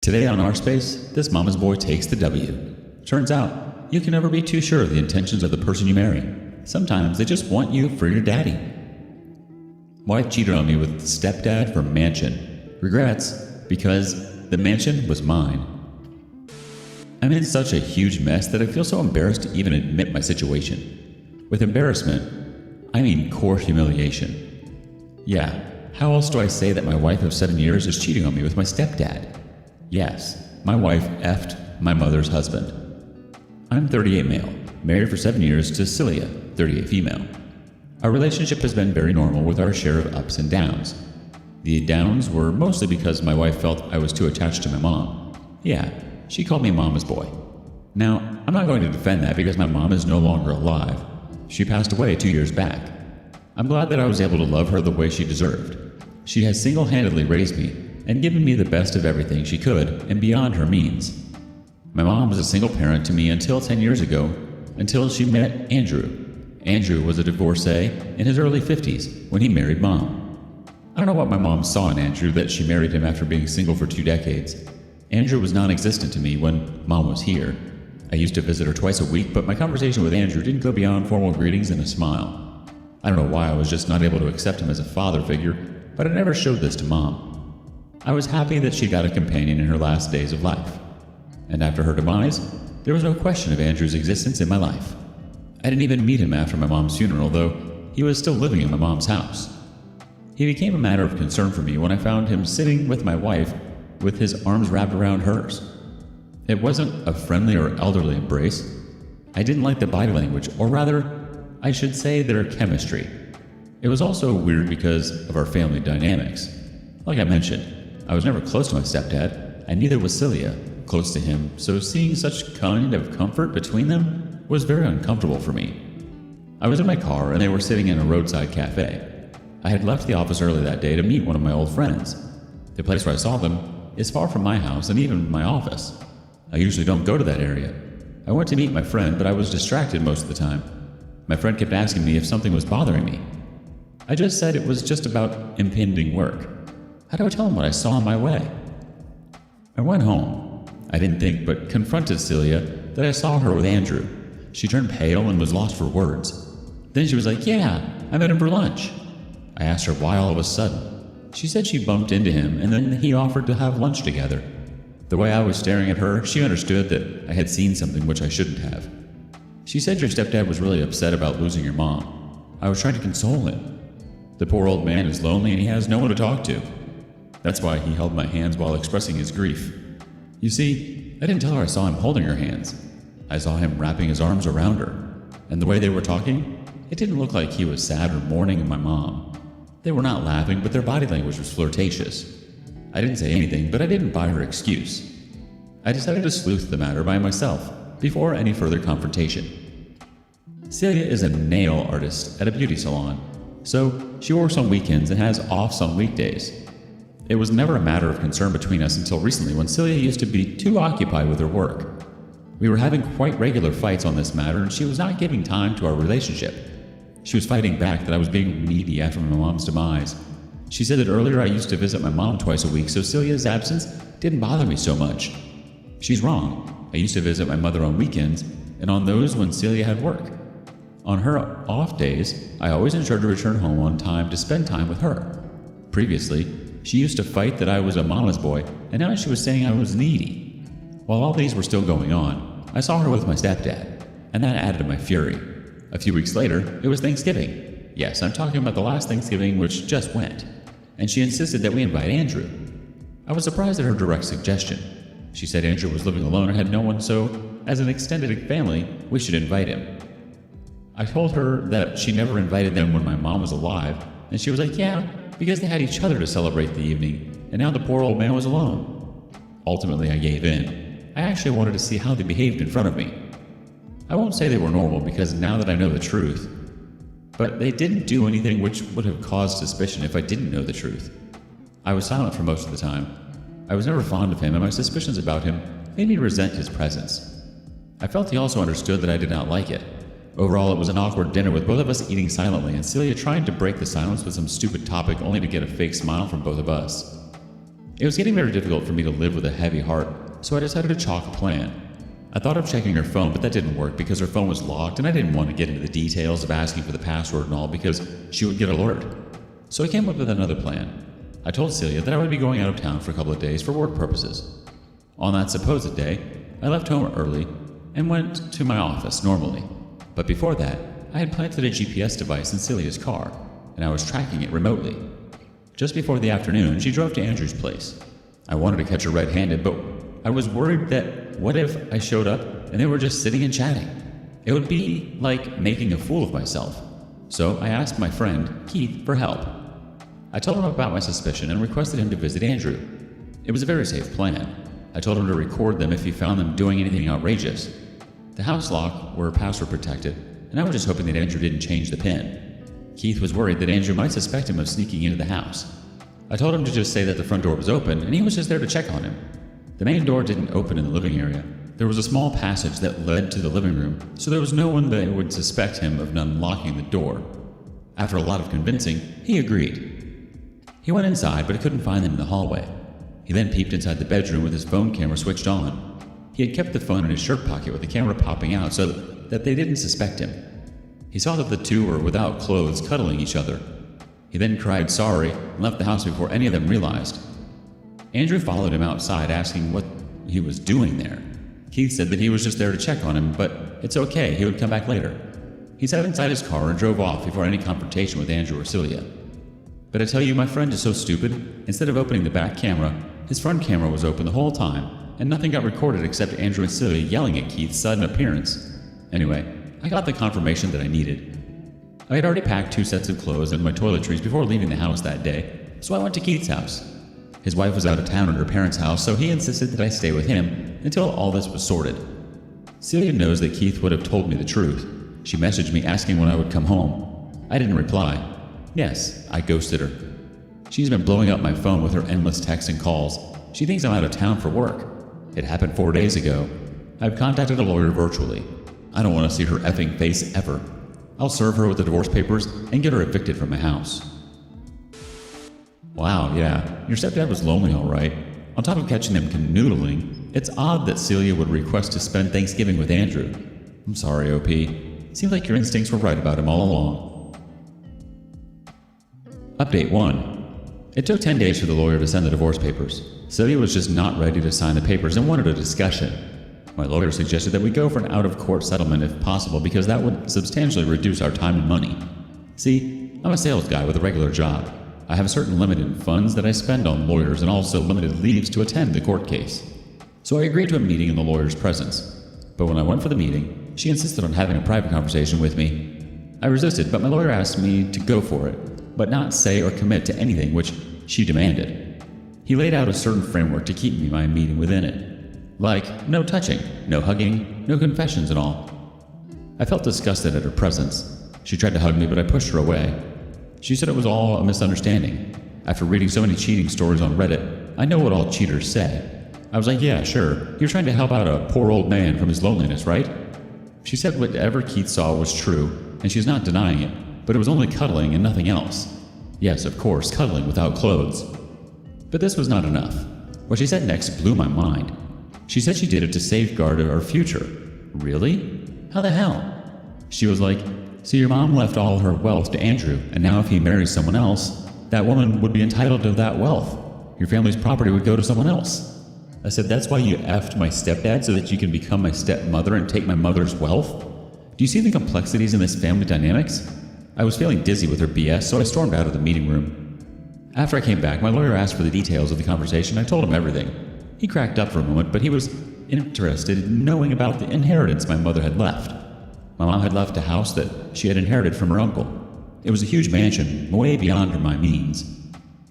Today on Our Space, this mama's boy takes the W. Turns out, you can never be too sure of the intentions of the person you marry. Sometimes they just want you for your daddy. Wife cheated on me with stepdad for mansion. Regrets, because the mansion was mine. I'm in such a huge mess that I feel so embarrassed to even admit my situation. With embarrassment, I mean core humiliation. Yeah, how else do I say that my wife of 7 years is cheating on me with my stepdad? Yes, my wife effed my mother's husband. I'm 38 male, married for 7 years to Celia, 38 female. Our relationship has been very normal with our share of ups and downs. The downs were mostly because my wife felt I was too attached to my mom. Yeah, she called me mama's boy. Now, I'm not going to defend that because my mom is no longer alive. She passed away 2 years back. I'm glad that I was able to love her the way she deserved. She has single-handedly raised me and given me the best of everything she could and beyond her means. My mom was a single parent to me until 10 years ago, until she met Andrew. Andrew was a divorcee in his early 50s when he married Mom. I don't know what my mom saw in Andrew that she married him after being single for 2 decades. Andrew was non-existent to me when Mom was here. I used to visit her twice a week, but my conversation with Andrew didn't go beyond formal greetings and a smile. I don't know why I was just not able to accept him as a father figure, but I never showed this to Mom. I was happy that she got a companion in her last days of life. And after her demise, there was no question of Andrew's existence in my life. I didn't even meet him after my mom's funeral, though he was still living in my mom's house. He became a matter of concern for me when I found him sitting with my wife with his arms wrapped around hers. It wasn't a friendly or elderly embrace. I didn't like the body language, or rather, I should say their chemistry. It was also weird because of our family dynamics. Like I mentioned, I was never close to my stepdad, and neither was Celia close to him, so seeing such kind of comfort between them was very uncomfortable for me. I was in my car and they were sitting in a roadside cafe. I had left the office early that day to meet one of my old friends. The place where I saw them is far from my house and even my office. I usually don't go to that area. I went to meet my friend, but I was distracted most of the time. My friend kept asking me if something was bothering me. I just said it was just about impending work. How do I tell him what I saw on my way? I went home. I didn't think, but confronted Celia that I saw her with Andrew. She turned pale and was lost for words. Then she was like, "Yeah, I met him for lunch." I asked her why all of a sudden. She said she bumped into him and then he offered to have lunch together. The way I was staring at her, she understood that I had seen something which I shouldn't have. She said your stepdad was really upset about losing your mom. I was trying to console him. The poor old man is lonely and he has no one to talk to. That's why he held my hands while expressing his grief. You see, I didn't tell her I saw him holding her hands. I saw him wrapping his arms around her. And the way they were talking, it didn't look like he was sad or mourning my mom. They were not laughing, but their body language was flirtatious. I didn't say anything, but I didn't buy her excuse. I decided to sleuth the matter by myself before any further confrontation. Celia is a nail artist at a beauty salon, so she works on weekends and has offs on weekdays. It was never a matter of concern between us until recently when Celia used to be too occupied with her work. We were having quite regular fights on this matter and she was not giving time to our relationship. She was fighting back that I was being needy after my mom's demise. She said that earlier I used to visit my mom twice a week, so Celia's absence didn't bother me so much. She's wrong. I used to visit my mother on weekends and on those when Celia had work. On her off days, I always ensured to return home on time to spend time with her. Previously, she used to fight that I was a mama's boy, and now she was saying I was needy. While all these were still going on, I saw her with my stepdad, and that added to my fury. A few weeks later, it was Thanksgiving. Yes, I'm talking about the last Thanksgiving which just went. And she insisted that we invite Andrew. I was surprised at her direct suggestion. She said Andrew was living alone and had no one, so, as an extended family, we should invite him. I told her that she never invited them when my mom was alive, and she was like, yeah, because they had each other to celebrate the evening, and now the poor old man was alone. Ultimately, I gave in. I actually wanted to see how they behaved in front of me. I won't say they were normal because now that I know the truth, but they didn't do anything which would have caused suspicion if I didn't know the truth. I was silent for most of the time. I was never fond of him, and my suspicions about him made me resent his presence. I felt he also understood that I did not like it. Overall, it was an awkward dinner with both of us eating silently and Celia trying to break the silence with some stupid topic only to get a fake smile from both of us. It was getting very difficult for me to live with a heavy heart, so I decided to chalk a plan. I thought of checking her phone, but that didn't work because her phone was locked and I didn't want to get into the details of asking for the password and all because she would get alerted. So I came up with another plan. I told Celia that I would be going out of town for a couple of days for work purposes. On that supposed day, I left home early and went to my office normally. But before that, I had planted a GPS device in Celia's car, and I was tracking it remotely. Just before the afternoon, she drove to Andrew's place. I wanted to catch her red-handed, but I was worried that what if I showed up and they were just sitting and chatting? It would be like making a fool of myself. So I asked my friend, Keith, for help. I told him about my suspicion and requested him to visit Andrew. It was a very safe plan. I told him to record them if he found them doing anything outrageous. The house lock were password protected, and I was just hoping that Andrew didn't change the PIN. Keith was worried that Andrew might suspect him of sneaking into the house. I told him to just say that the front door was open and he was just there to check on him. The main door didn't open in the living area. There was a small passage that led to the living room, so there was no one that would suspect him of unlocking the door. After a lot of convincing, he agreed. He went inside, but he couldn't find them in the hallway. He then peeped inside the bedroom with his phone camera switched on. He had kept the phone in his shirt pocket with the camera popping out so that they didn't suspect him. He saw that the two were without clothes cuddling each other. He then cried sorry and left the house before any of them realized. Andrew followed him outside asking what he was doing there. Keith said that he was just there to check on him, but it's okay, he would come back later. He sat inside his car and drove off before any confrontation with Andrew or Celia. But I tell you, my friend is so stupid. Instead of opening the back camera, his front camera was open the whole time, and nothing got recorded except Andrew and Celia yelling at Keith's sudden appearance. Anyway, I got the confirmation that I needed. I had already packed 2 sets of clothes and my toiletries before leaving the house that day, so I went to Keith's house. His wife was out of town at her parents' house, so he insisted that I stay with him until all this was sorted. Celia knows that Keith would have told me the truth. She messaged me asking when I would come home. I didn't reply. Yes, I ghosted her. She's been blowing up my phone with her endless texts and calls. She thinks I'm out of town for work. It happened 4 days ago. I've contacted a lawyer virtually. I don't want to see her effing face ever. I'll serve her with the divorce papers and get her evicted from my house. Wow, yeah, your stepdad was lonely, all right. On top of catching them canoodling, it's odd that Celia would request to spend Thanksgiving with Andrew. I'm sorry, OP. Seems like your instincts were right about him all along. Update 1. It took 10 days for the lawyer to send the divorce papers. Celia was just not ready to sign the papers and wanted a discussion. My lawyer suggested that we go for an out-of-court settlement if possible because that would substantially reduce our time and money. See, I'm a sales guy with a regular job. I have a certain limit in funds that I spend on lawyers and also limited leaves to attend the court case. So I agreed to a meeting in the lawyer's presence. But when I went for the meeting, she insisted on having a private conversation with me. I resisted, but my lawyer asked me to go for it, but not say or commit to anything which she demanded. He laid out a certain framework to keep my meeting within it. Like, no touching, no hugging, no confessions and all. I felt disgusted at her presence. She tried to hug me, but I pushed her away. She said it was all a misunderstanding. After reading so many cheating stories on Reddit, I know what all cheaters say. I was like, yeah, sure, you're trying to help out a poor old man from his loneliness, right? She said whatever Keith saw was true, and she's not denying it, but it was only cuddling and nothing else. Yes, of course, cuddling without clothes. But this was not enough. What she said next blew my mind. She said she did it to safeguard our future. Really? How the hell? She was like, so your mom left all her wealth to Andrew, and now if he marries someone else, that woman would be entitled to that wealth. Your family's property would go to someone else. I said, that's why you effed my stepdad so that you can become my stepmother and take my mother's wealth? Do you see the complexities in this family dynamics? I was feeling dizzy with her BS, so I stormed out of the meeting room. After I came back, my lawyer asked for the details of the conversation. I told him everything. He cracked up for a moment, but he was interested in knowing about the inheritance my mother had left. My mom had left a house that she had inherited from her uncle. It was a huge mansion, way beyond my means.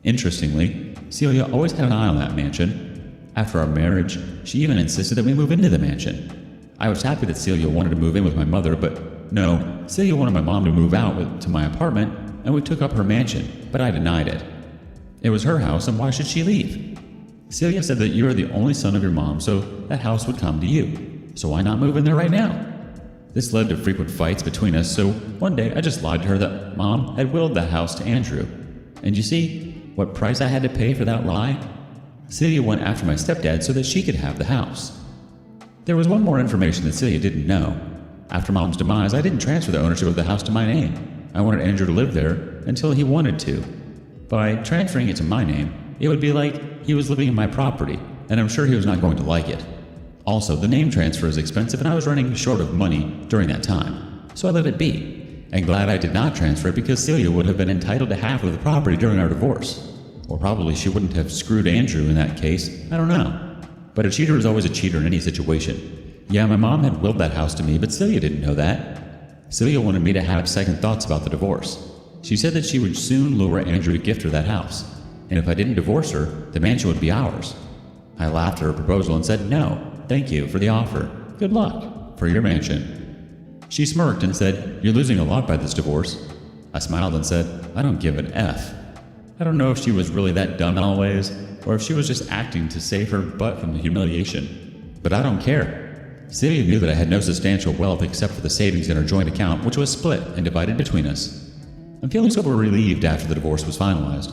Interestingly, Celia always had an eye on that mansion. After our marriage, she even insisted that we move into the mansion. I was happy that Celia wanted to move in with my mother, but no, Celia wanted my mom to move out to my apartment, and we took up her mansion, but I denied it. It was her house, and why should she leave? Celia said that you're the only son of your mom, so that house would come to you. So why not move in there right now? This led to frequent fights between us, so one day I just lied to her that Mom had willed that house to Andrew. And you see what price I had to pay for that lie? Celia went after my stepdad so that she could have the house. There was one more information that Celia didn't know. After Mom's demise, I didn't transfer the ownership of the house to my name. I wanted Andrew to live there until he wanted to. By transferring it to my name, it would be like he was living in my property, and I'm sure he was not going to like it. Also, the name transfer is expensive and I was running short of money during that time, so I let it be. And glad I did not transfer it because Celia would have been entitled to half of the property during our divorce. Or probably she wouldn't have screwed Andrew in that case, I don't know. But a cheater is always a cheater in any situation. Yeah, my mom had willed that house to me, but Celia didn't know that. Celia wanted me to have second thoughts about the divorce. She said that she would soon lure Andrew to gift her that house, and if I didn't divorce her, the mansion would be ours. I laughed at her proposal and said, "No, thank you for the offer. Good luck for your mansion." She smirked and said, "You're losing a lot by this divorce." I smiled and said, "I don't give an F." I don't know if she was really that dumb always, or if she was just acting to save her butt from the humiliation. But I don't care. Celia knew that I had no substantial wealth except for the savings in our joint account, which was split and divided between us. I'm feeling super relieved after the divorce was finalized.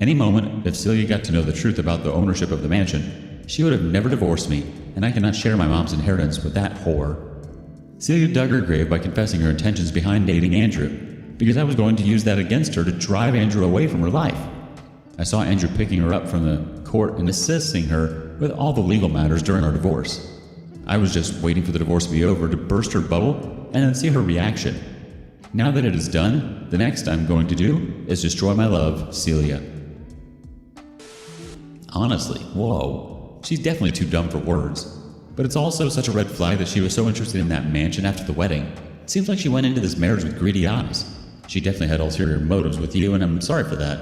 Any moment, if Celia got to know the truth about the ownership of the mansion, she would have never divorced me, and I cannot share my mom's inheritance with that whore. Celia dug her grave by confessing her intentions behind dating Andrew, because I was going to use that against her to drive Andrew away from her life. I saw Andrew picking her up from the court and assisting her with all the legal matters during our divorce. I was just waiting for the divorce to be over to burst her bubble and then see her reaction. Now that it is done, the next I'm going to do is destroy my love, Celia. Honestly, whoa, she's definitely too dumb for words. But it's also such a red flag that she was so interested in that mansion after the wedding. It seems like she went into this marriage with greedy eyes. She definitely had ulterior motives with you, and I'm sorry for that.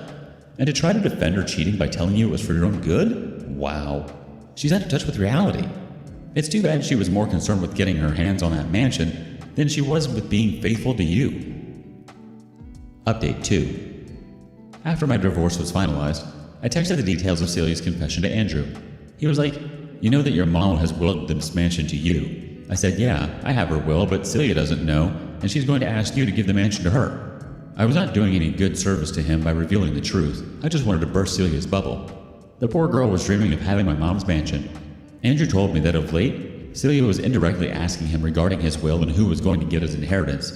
And to try to defend her cheating by telling you it was for your own good? Wow. She's out of touch with reality. It's too bad she was more concerned with getting her hands on that mansion than she was with being faithful to you. Update 2. After my divorce was finalized, I texted the details of Celia's confession to Andrew. He was like, "You know that your mom has willed this mansion to you." I said, "Yeah, I have her will, but Celia doesn't know, and she's going to ask you to give the mansion to her." I was not doing any good service to him by revealing the truth. I just wanted to burst Celia's bubble. The poor girl was dreaming of having my mom's mansion. Andrew told me that of late, Celia was indirectly asking him regarding his will and who was going to get his inheritance.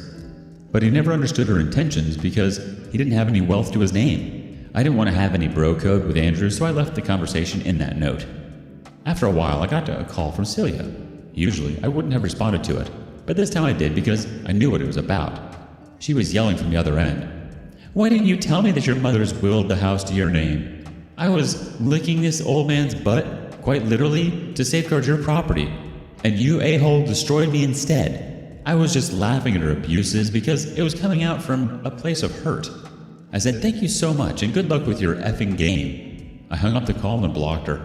But he never understood her intentions because he didn't have any wealth to his name. I didn't want to have any bro code with Andrew, so I left the conversation in that note. After a while, I got a call from Celia. Usually, I wouldn't have responded to it, but this time I did because I knew what it was about. She was yelling from the other end. "Why didn't you tell me that your mother's willed the house to your name? I was licking this old man's butt, quite literally, to safeguard your property, and you a-hole destroyed me instead." I was just laughing at her abuses because it was coming out from a place of hurt. I said, "Thank you so much, and good luck with your effing game." I hung up the call and blocked her.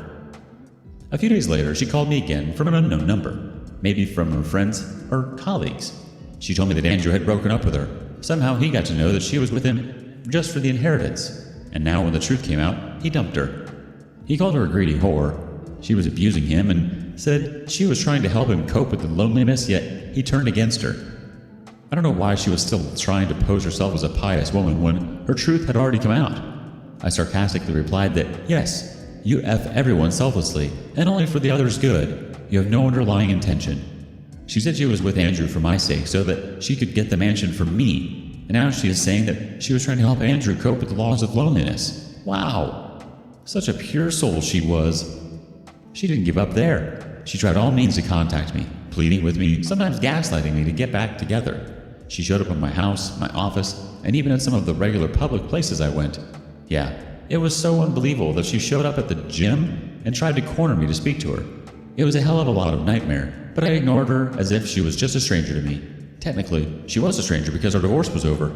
A few days later, she called me again from an unknown number, maybe from her friends or colleagues. She told me that Andrew had broken up with her. Somehow he got to know that she was with him just for the inheritance, and now when the truth came out, he dumped her. He called her a greedy whore. She was abusing him and said she was trying to help him cope with the loneliness, yet he turned against her. I don't know why she was still trying to pose herself as a pious woman when her truth had already come out. I sarcastically replied that, yes, you F everyone selflessly, and only for the other's good. You have no underlying intention. She said she was with Andrew for my sake so that she could get the mansion for me, and now she is saying that she was trying to help Andrew cope with the laws of loneliness. Wow. Such a pure soul she was. She didn't give up there. She tried all means to contact me, pleading with me, sometimes gaslighting me to get back together. She showed up at my house, my office, and even at some of the regular public places I went. Yeah, it was so unbelievable that she showed up at the gym and tried to corner me to speak to her. It was a hell of a lot of nightmare, but I ignored her as if she was just a stranger to me. Technically, she was a stranger because our divorce was over.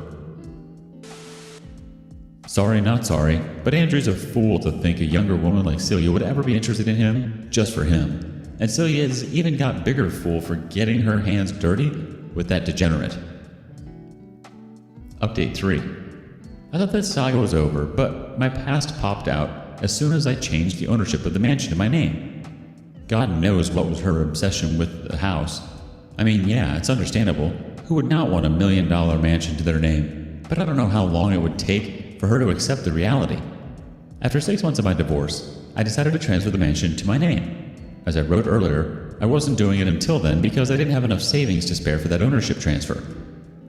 Sorry, not sorry, but Andrew's a fool to think a younger woman like Celia would ever be interested in him just for him. And Celia's even got bigger fool for getting her hands dirty with that degenerate. Update 3. I thought this saga was over, but my past popped out as soon as I changed the ownership of the mansion to my name. God knows what was her obsession with the house. I mean, yeah, it's understandable. Who would not want $1 million mansion to their name? But I don't know how long it would take for her to accept the reality. After 6 months of my divorce, I decided to transfer the mansion to my name. As I wrote earlier, I wasn't doing it until then because I didn't have enough savings to spare for that ownership transfer.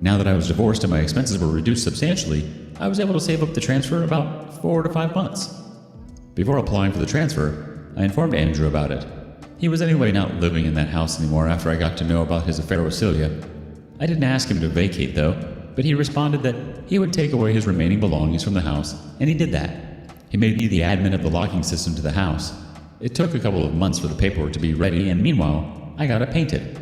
Now that I was divorced and my expenses were reduced substantially, I was able to save up the transfer about 4 to 5 months. Before applying for the transfer, I informed Andrew about it. He was anyway not living in that house anymore after I got to know about his affair with Celia. I didn't ask him to vacate though, but he responded that he would take away his remaining belongings from the house, and he did that. He made me the admin of the locking system to the house. It took a couple of months for the paperwork to be ready, and meanwhile, I got it painted.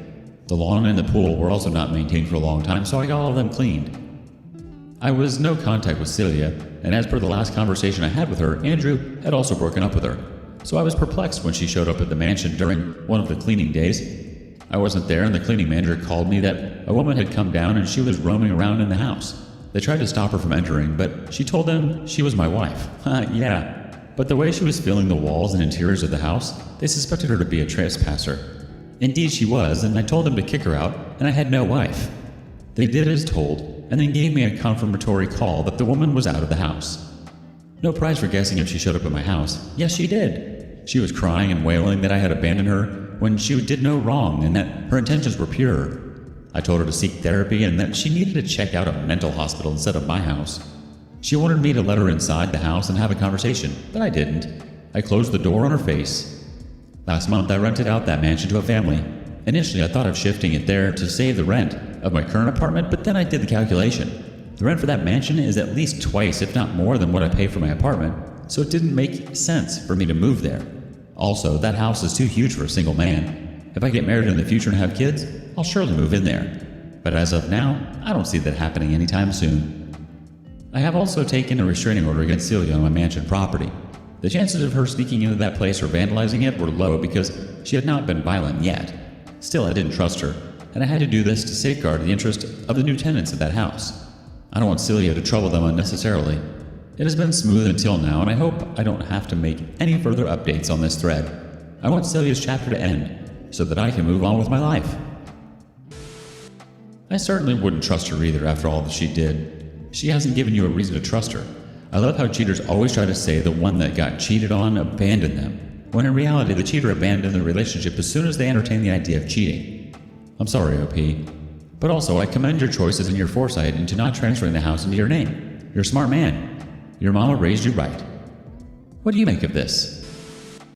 The lawn and the pool were also not maintained for a long time, so I got all of them cleaned. I was no contact with Celia, and as per the last conversation I had with her, Andrew had also broken up with her. So I was perplexed when she showed up at the mansion during one of the cleaning days. I wasn't there, and the cleaning manager called me that a woman had come down and she was roaming around in the house. They tried to stop her from entering, but she told them she was my wife. Yeah. But the way she was filling the walls and interiors of the house, they suspected her to be a trespasser. Indeed she was, and I told them to kick her out, and I had no wife. They did as told, and then gave me a confirmatory call that the woman was out of the house. No prize for guessing if she showed up at my house. Yes, she did. She was crying and wailing that I had abandoned her when she did no wrong and that her intentions were pure. I told her to seek therapy and that she needed to check out a mental hospital instead of my house. She wanted me to let her inside the house and have a conversation, but I didn't. I closed the door on her face. Last month, I rented out that mansion to a family. Initially, I thought of shifting it there to save the rent of my current apartment, but then I did the calculation. The rent for that mansion is at least twice, if not more, than what I pay for my apartment, so it didn't make sense for me to move there. Also, that house is too huge for a single man. If I get married in the future and have kids, I'll surely move in there. But as of now, I don't see that happening anytime soon. I have also taken a restraining order against Celia on my mansion property. The chances of her sneaking into that place or vandalizing it were low because she had not been violent yet. Still, I didn't trust her, and I had to do this to safeguard the interest of the new tenants of that house. I don't want Celia to trouble them unnecessarily. It has been smooth until now, and I hope I don't have to make any further updates on this thread. I want Celia's chapter to end, so that I can move on with my life. I certainly wouldn't trust her either after all that she did. She hasn't given you a reason to trust her. I love how cheaters always try to say the one that got cheated on abandoned them, when in reality the cheater abandoned the relationship as soon as they entertained the idea of cheating. I'm sorry, OP. But also, I commend your choices and your foresight into not transferring the house into your name. You're a smart man. Your mama raised you right. What do you make of this?